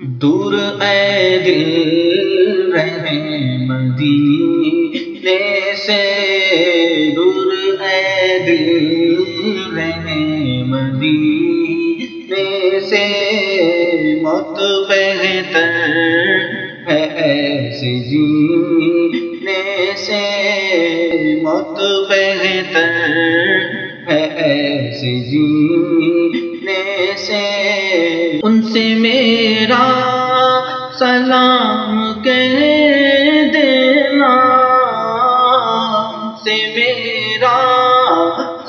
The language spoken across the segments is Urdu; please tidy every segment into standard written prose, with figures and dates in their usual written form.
دور اے دل رہیں مدینے سے، دور اے دل رہیں مدینے سے، موت بہتر ہے ایسے جینے سے، موت بہتر ہے ایسے جینے سے۔ ان سے میرا سلام کہہ دینا، ان سے میرا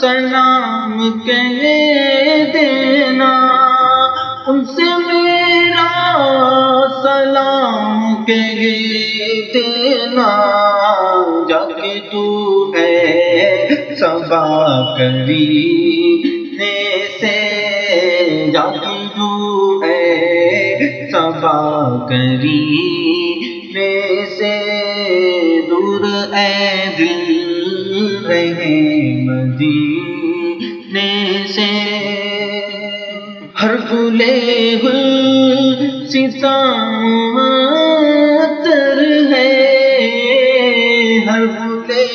سلام کہہ دینا، ان سے میرا سلام کہہ دینا، جا کے تو ہے صبا کرینے سے، جا کے تو ہے صبا کرینے سے، دور اے دل رہیں مدینے سے۔ ہر گلے گلستان معطر ہے، ہر گلے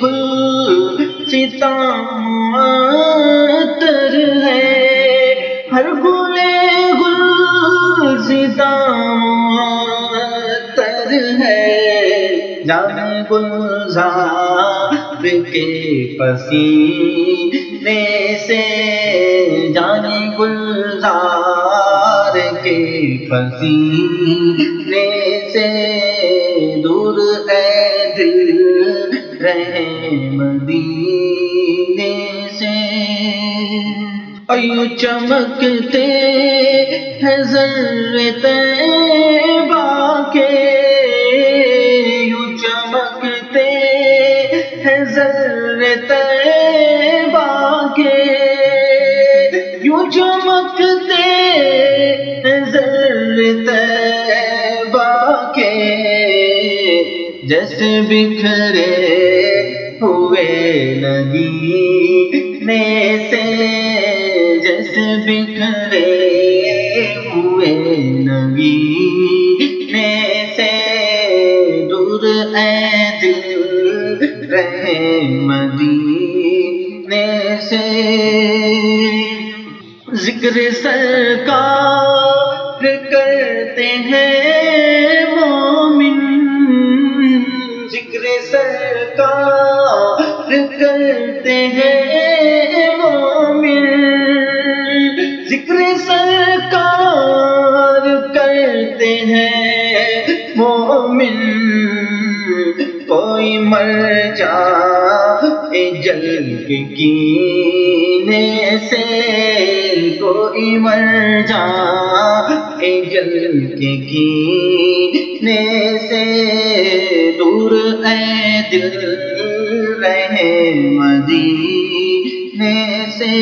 گلستان معطر ہے، ہر گلے گلستان معطر ہے، جانے گلزار کے پسینے سے، جانے گلزار کے پسینے سے، دور اے دل رہیں مدینے سے۔ ایوں چمکتے ہیں ذرے طیبہ کے، یوں چمکتے ہیں ذرے طیبہ کے، یوں چمکتے ہیں ذرے طیبہ کے، جیسے بکھرے ہوئے نگینے سے، جیسے بکھرے ہوئے نگینے سے، دور اے دل رہیں مدینے سے۔ ذکر سرکار کرتے ہیں مومن، ذکر سرکار کرتے ہیں مومن، ذکر سرکار کرتے ہیں مومن، کوئی مر جائے جل کے کینے سے، کوئی مر جائے جل کے کینے سے، دور اے دل رہیں مدینے سے۔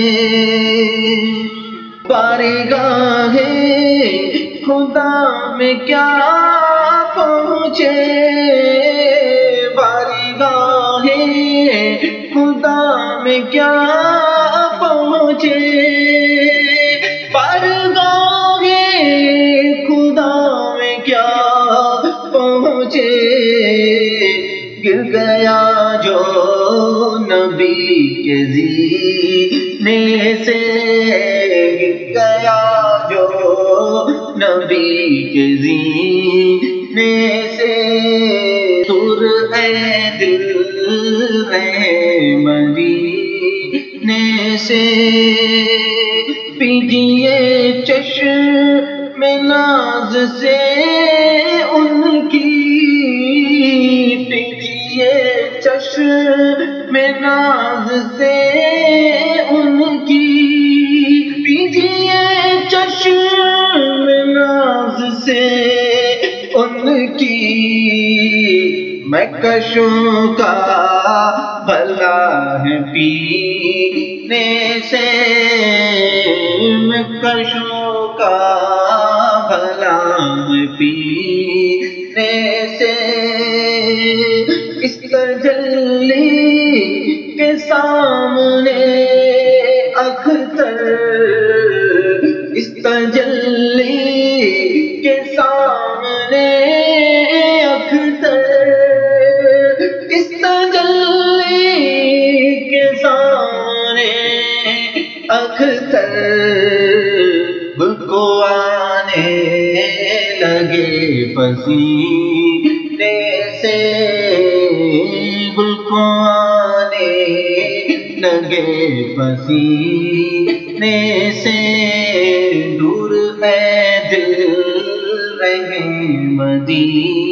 بارگاہ خدا میں کیا پہنچے، بارگاہ خدا میں کیا پہنچے، بارگاہ خدا میں کیا پہنچے، گر گیا جو نبی کے زینے سے، گر گیا جو نبی کے زینے سے، دور اے دل رہیں مدینے سے۔ پیجیے چشم ناز سے ان کی، پیجیے چشم ناز سے ان کی، پیجیے چشم ناز سے ان کی، میں کشوں کا بھلا ہے پینے سے، میں کشوں کا بھلا ہے پینے سے، اس تجلی کے سامنے اختر، اس تجلی کے سامنے اکثر گل کو آنے لگے پسینے سے، گل کو آنے لگے پسینے سے، دور ہے دل رہیں مدینے